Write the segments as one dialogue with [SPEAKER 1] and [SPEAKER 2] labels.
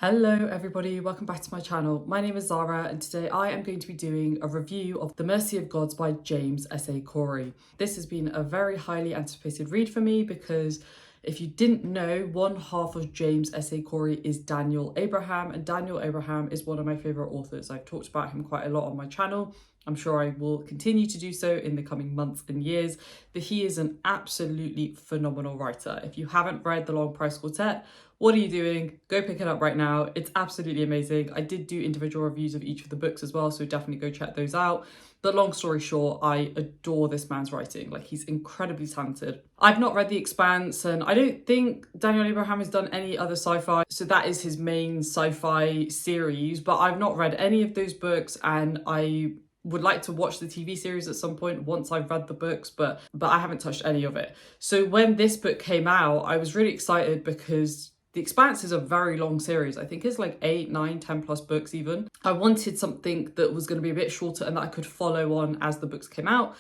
[SPEAKER 1] Hello everybody, welcome back to my channel. My name is Zara and today I am going to be doing a review of The Mercy of Gods by James S.A. Corey. This has been a very highly anticipated read for me because if you didn't know, one half of James S.A. Corey is Daniel Abraham, and Daniel Abraham is one of my favourite authors. I've talked about him quite a lot on my channel. I'm sure I will continue to do so in the coming months and years, but he is an absolutely phenomenal writer. If you haven't read The Long Price Quartet, what are you doing? Go pick it up right now. It's absolutely amazing. I did do individual reviews of each of the books as well, so definitely go check those out. But long story short, I adore this man's writing. Like, he's incredibly talented. I've not read The Expanse, and I don't think Daniel Abraham has done any other sci-fi, so that is his main sci-fi series, but I've not read any of those books, and I would like to watch the TV series at some point once I've read the books, but I haven't touched any of it. So when this book came out, I was really excited because The Expanse is a very long series. I think it's like 8, 9, 10 plus books even. I wanted something that was going to be a bit shorter and that I could follow on as the books came out.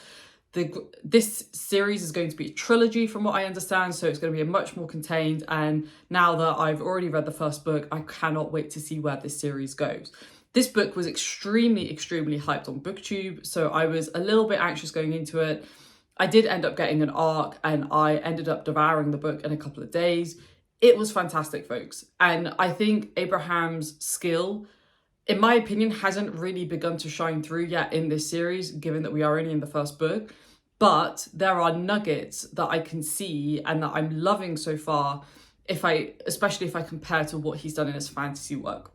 [SPEAKER 1] This series is going to be a trilogy from what I understand, so it's going to be a much more contained, and now that I've already read the first book, I cannot wait to see where this series goes. This book was extremely hyped on BookTube, so I was a little bit anxious going into it. I did end up getting an ARC and I ended up devouring the book in a couple of days. It was fantastic, folks. And I think Abraham's skill, in my opinion, hasn't really begun to shine through yet in this series, given that we are only in the first book. But there are nuggets that I can see and that I'm loving so far, especially if I compare to what he's done in his fantasy work.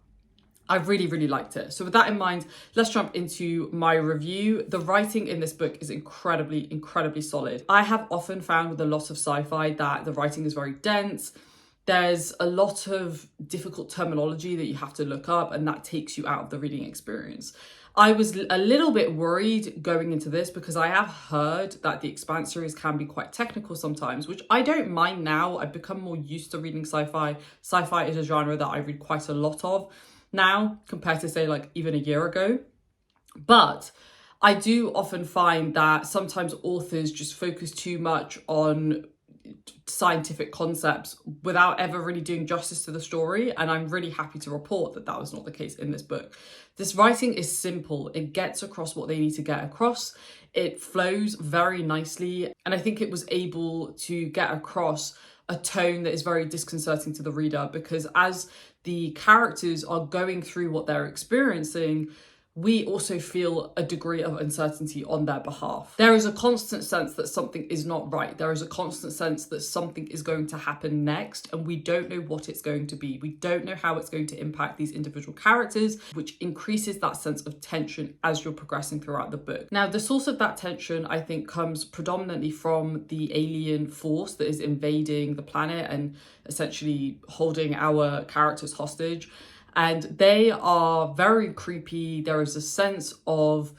[SPEAKER 1] I really liked it. So with that in mind, let's jump into my review. The writing in this book is incredibly solid. I have often found with a lot of sci-fi that the writing is very dense. There's a lot of difficult terminology that you have to look up, and that takes you out of the reading experience. I was a little bit worried going into this because I have heard that the Expanse series can be quite technical sometimes, which I don't mind now. I've become more used to reading sci-fi. Sci-fi is a genre that I read quite a lot of now compared to, say, like even a year ago. But I do often find that sometimes authors just focus too much on scientific concepts without ever really doing justice to the story, and I'm really happy to report that that was not the case in this book. This writing is simple. It gets across what they need to get across. It flows very nicely, and I think it was able to get across a tone that is very disconcerting to the reader, because as the characters are going through what they're experiencing, we also feel a degree of uncertainty on their behalf. There is a constant sense that something is not right. There is a constant sense that something is going to happen next, and we don't know what it's going to be. We don't know how it's going to impact these individual characters, which increases that sense of tension as you're progressing throughout the book. Now, the source of that tension, I think, comes predominantly from the alien force that is invading the planet and essentially holding our characters hostage. And they are very creepy. There is a sense of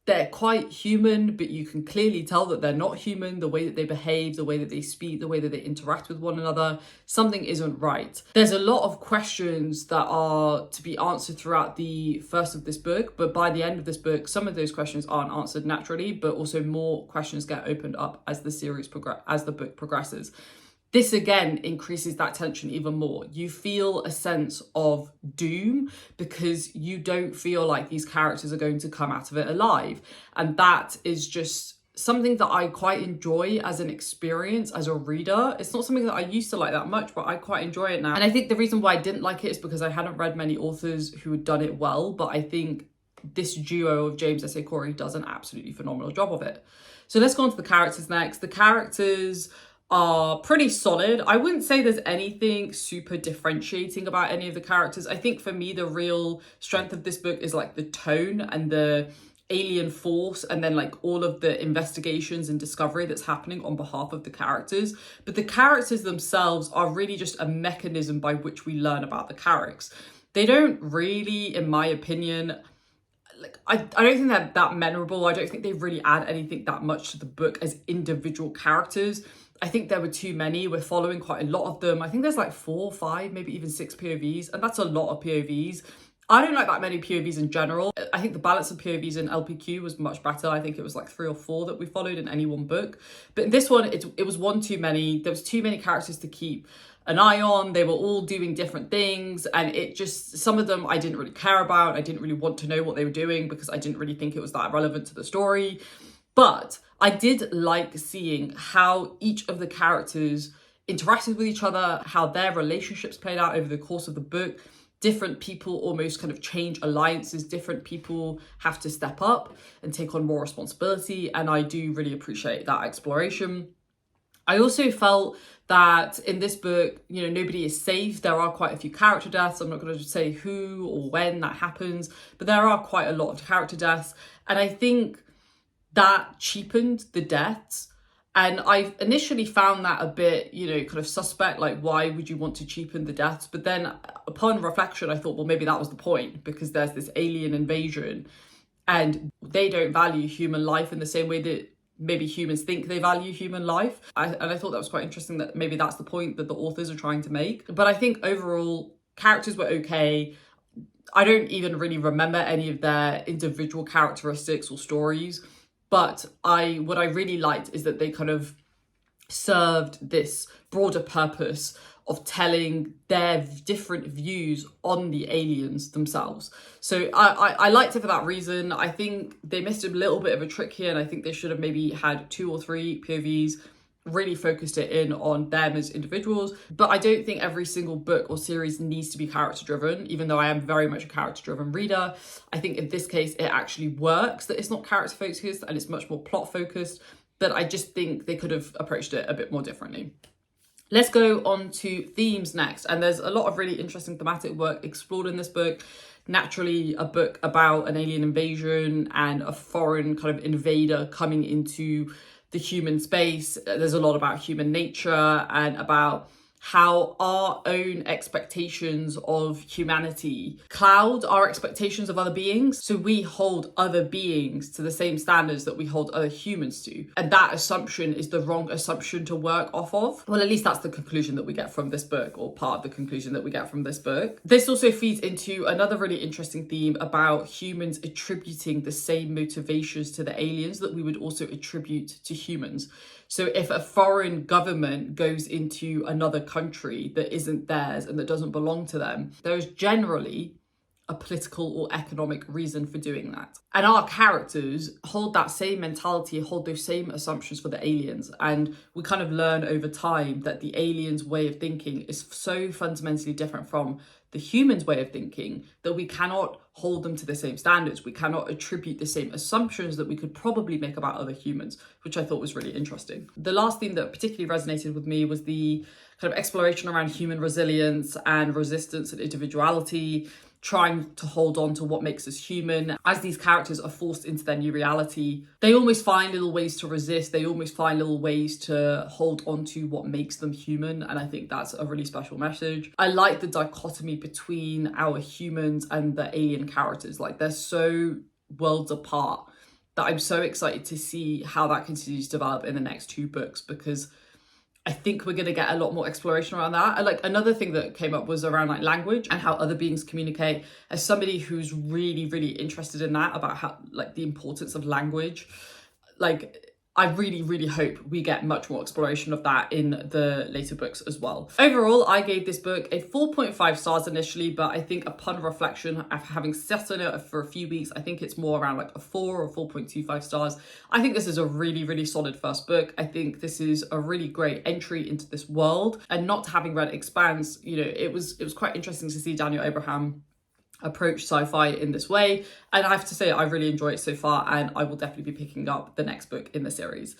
[SPEAKER 1] they're quite human, but you can clearly tell that they're not human. The way that they behave, the way that they speak, the way that they interact with one another, something isn't right. There's a lot of questions that are to be answered throughout the first of this book, but by the end of this book, some of those questions aren't answered naturally, but also more questions get opened up as the book progresses. This again increases that tension even more. You feel a sense of doom because you don't feel like these characters are going to come out of it alive. And that is just something that I quite enjoy as an experience as a reader. It's not something that I used to like that much, but I quite enjoy it now. And I think the reason why I didn't like it is because I hadn't read many authors who had done it well, but I think this duo of James S.A. Corey does an absolutely phenomenal job of it. So let's go on to the characters next. The characters are pretty solid. I wouldn't say there's anything super differentiating about any of the characters. I think for me, the real strength of this book is like the tone and the alien force, and then like all of the investigations and discovery that's happening on behalf of the characters. But the characters themselves are really just a mechanism by which we learn about the characters. They don't really, in my opinion, I don't think they're that memorable. I don't think they really add anything that much to the book as individual characters. I think there were too many. We're following quite a lot of them. I think there's like 4, 5, maybe even 6 POVs, and that's a lot of POVs. I don't like that many POVs in general. I think the balance of POVs in LPQ was much better. I think it was like 3 or 4 that we followed in any one book. But in this one, it was one too many. There was too many characters to keep an eye on. They were all doing different things, and it just, some of them I didn't really care about. I didn't really want to know what they were doing because I didn't really think it was that relevant to the story. But I did like seeing how each of the characters interacted with each other, how their relationships played out over the course of the book. Different people almost kind of change alliances, different people have to step up and take on more responsibility, and I do really appreciate that exploration. I also felt that in this book, you know, nobody is safe. There are quite a few character deaths. I'm not going to say who or when that happens, but there are quite a lot of character deaths, and I think that cheapened the deaths. And I initially found that a bit, you know, kind of suspect, like, why would you want to cheapen the deaths? But then upon reflection, I thought, well, maybe that was the point, because there's this alien invasion and they don't value human life in the same way that maybe humans think they value human life. And I thought that was quite interesting, that maybe that's the point that the authors are trying to make. But I think overall, characters were okay. I don't even really remember any of their individual characteristics or stories. But what I really liked is that they kind of served this broader purpose of telling their different views on the aliens themselves. So I liked it for that reason. I think they missed a little bit of a trick here, and I think they should have maybe had 2 or 3 POVs, really focused it in on them as individuals. But I don't think every single book or series needs to be character driven, even though I am very much a character driven reader. I think in this case, it actually works that it's not character focused and it's much more plot focused, but I just think they could have approached it a bit more differently. Let's go on to themes next. And there's a lot of really interesting thematic work explored in this book. Naturally, a book about an alien invasion and a foreign kind of invader coming into the human space. There's a lot about human nature and about how our own expectations of humanity cloud our expectations of other beings. So we hold other beings to the same standards that we hold other humans to. And that assumption is the wrong assumption to work off of. Well, at least that's the conclusion that we get from this book, or part of the conclusion that we get from this book. This also feeds into another really interesting theme about humans attributing the same motivations to the aliens that we would also attribute to humans. So if a foreign government goes into another country that isn't theirs and that doesn't belong to them, there is generally a political or economic reason for doing that. And our characters hold that same mentality, hold those same assumptions for the aliens. And we kind of learn over time that the aliens' way of thinking is so fundamentally different from the humans' way of thinking that we cannot hold them to the same standards. We cannot attribute the same assumptions that we could probably make about other humans, which I thought was really interesting. The last theme that particularly resonated with me was the kind of exploration around human resilience and resistance and individuality, trying to hold on to what makes us human. As these characters are forced into their new reality, they almost find little ways to resist. They almost find little ways to hold on to what makes them human. And I think that's a really special message. I like the dichotomy between our humans and the alien characters. Like, they're so worlds apart that I'm so excited to see how that continues to develop in the next 2 books, because I think we're going to get a lot more exploration around that. And like, another thing that came up was around like language and how other beings communicate. As somebody who's really, really interested in that, about how, like, the importance of language, like, I really, really hope we get much more exploration of that in the later books as well. Overall, I gave this book a 4.5 stars initially, but I think upon reflection, after having sat on it for a few weeks, I think it's more around like a 4 or 4.25 stars. I think this is a really, really solid first book. I think this is a really great entry into this world, and not having read Expanse, you know, it was quite interesting to see Daniel Abraham approach sci-fi in this way, and I have to say I really enjoy it so far, and I will definitely be picking up the next book in the series.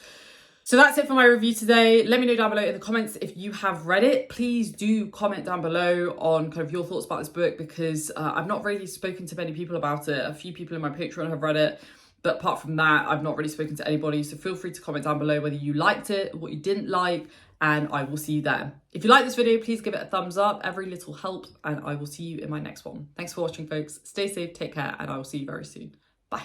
[SPEAKER 1] So that's it for my review today. Let me know down below in the comments if you have read it. Please do comment down below on kind of your thoughts about this book, because I've not really spoken to many people about it. A few people in my Patreon have read it, but apart from that, I've not really spoken to anybody. So feel free to comment down below whether you liked it, what you didn't like, and I will see you there. If you like this video, please give it a thumbs up. Every little helps, and I will see you in my next one. Thanks for watching, folks. Stay safe, take care, and I will see you very soon. Bye.